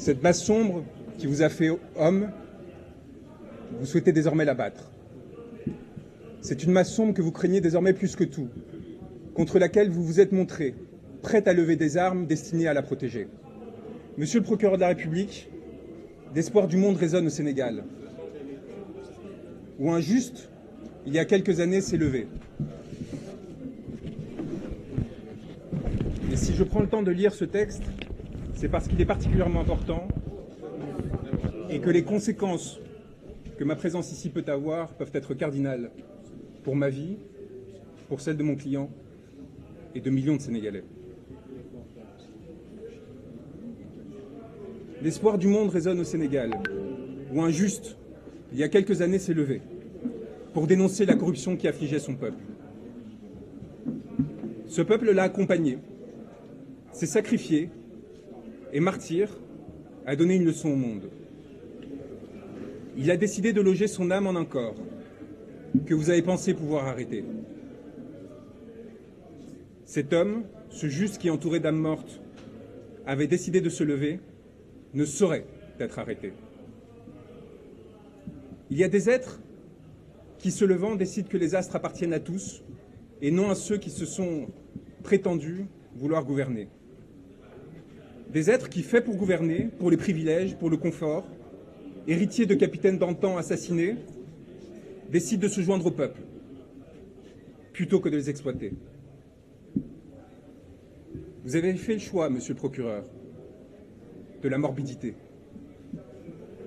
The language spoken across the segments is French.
Cette masse sombre qui vous a fait homme, vous souhaitez désormais l'abattre. C'est une masse sombre que vous craignez désormais plus que tout, contre laquelle vous vous êtes montré, prête à lever des armes destinées à la protéger. Monsieur le procureur de la République, l'espoir du monde résonne au Sénégal, où un juste, il y a quelques années, s'est levé. Et si je prends le temps de lire ce texte, c'est parce qu'il est particulièrement important et que les conséquences que ma présence ici peut avoir peuvent être cardinales pour ma vie, pour celle de mon client et de millions de Sénégalais. L'espoir du monde résonne au Sénégal, où un juste, il y a quelques années, s'est levé pour dénoncer la corruption qui affligeait son peuple. Ce peuple l'a accompagné, s'est sacrifié et martyr a donné une leçon au monde. Il a décidé de loger son âme en un corps que vous avez pensé pouvoir arrêter. Cet homme, ce juste qui, entouré d'âmes mortes, avait décidé de se lever, ne saurait être arrêté. Il y a des êtres qui, se levant, décident que les astres appartiennent à tous et non à ceux qui se sont prétendus vouloir gouverner. Des êtres qui, faits pour gouverner, pour les privilèges, pour le confort, héritiers de capitaines d'antan assassinés, décident de se joindre au peuple, plutôt que de les exploiter. Vous avez fait le choix, monsieur le procureur, de la morbidité,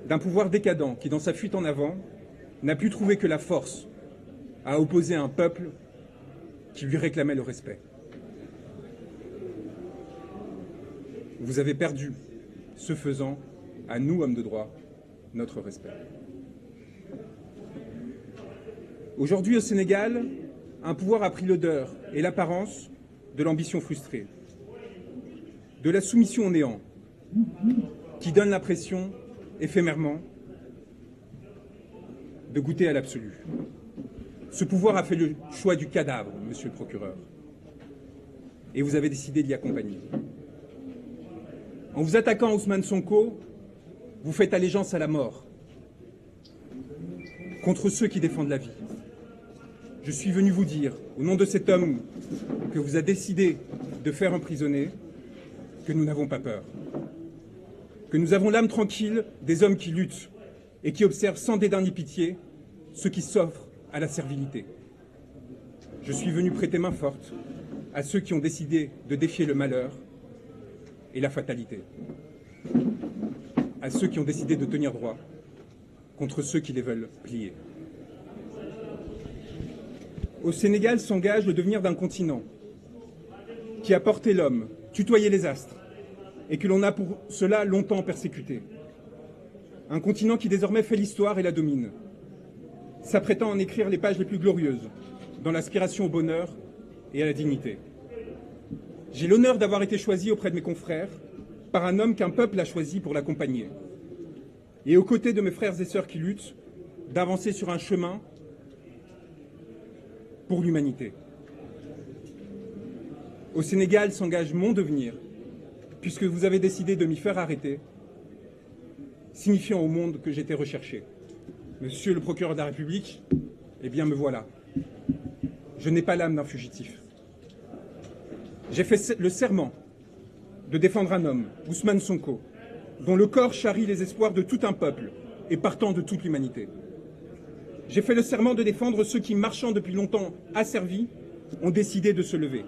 d'un pouvoir décadent qui, dans sa fuite en avant, n'a pu trouver que la force à opposer un peuple qui lui réclamait le respect. Vous avez perdu, ce faisant, à nous, hommes de droit, notre respect. Aujourd'hui, au Sénégal, un pouvoir a pris l'odeur et l'apparence de l'ambition frustrée, de la soumission au néant, qui donne l'impression, éphémèrement, de goûter à l'absolu. Ce pouvoir a fait le choix du cadavre, monsieur le procureur, et vous avez décidé d'y accompagner. En vous attaquant à Ousmane Sonko, vous faites allégeance à la mort, contre ceux qui défendent la vie. Je suis venu vous dire, au nom de cet homme que vous a décidé de faire emprisonner, que nous n'avons pas peur, que nous avons l'âme tranquille des hommes qui luttent et qui observent sans dédain ni pitié ceux qui s'offrent à la servilité. Je suis venu prêter main forte à ceux qui ont décidé de défier le malheur et la fatalité, à ceux qui ont décidé de tenir droit contre ceux qui les veulent plier. Au Sénégal s'engage le devenir d'un continent qui a porté l'homme, tutoyé les astres, et que l'on a pour cela longtemps persécuté. Un continent qui désormais fait l'histoire et la domine, s'apprêtant à en écrire les pages les plus glorieuses, dans l'aspiration au bonheur et à la dignité. J'ai l'honneur d'avoir été choisi auprès de mes confrères par un homme qu'un peuple a choisi pour l'accompagner. Et aux côtés de mes frères et sœurs qui luttent, d'avancer sur un chemin pour l'humanité. Au Sénégal s'engage mon devenir, puisque vous avez décidé de m'y faire arrêter, signifiant au monde que j'étais recherché. Monsieur le procureur de la République, eh bien me voilà. Je n'ai pas l'âme d'un fugitif. J'ai fait le serment de défendre un homme, Ousmane Sonko, dont le corps charrie les espoirs de tout un peuple et partant de toute l'humanité. J'ai fait le serment de défendre ceux qui, marchant depuis longtemps asservis, ont décidé de se lever.